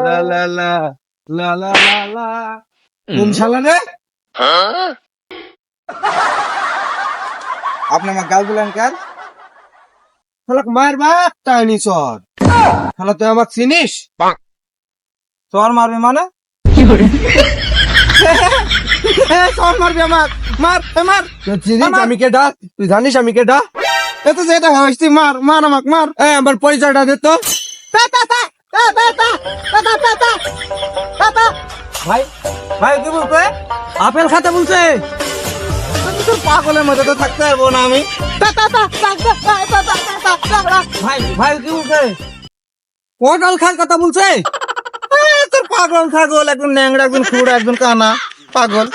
লা লা লা লা লা লা লা কোন শালা রে? আপনি আমার গাল দিলেন কেন? শালাক মায়ের বাপ টাইনি চর। শালা তুই আমাকে চিনিস? চর মারবি মানে? চর মারবি আমাক? মার মার। তুই চিনিস আমি কেডা? তুই জানিস আমি কেডা? এত যেটা হইস তুই মার মার আমাক মার। আমার পরিচয়টা দে তো। ভাই ভাই কি বলছে? আপেল খাতে বলছে। তোর পাগলের মধ্যে তো থাকতে পারবো না আমি। ভাই ভাই কি বলছে? পটল খার কথা বলছে। তোর পাগল ছাগল, একজন ন্যাংরা, একজন খুড়া, একজন কানা পাগল।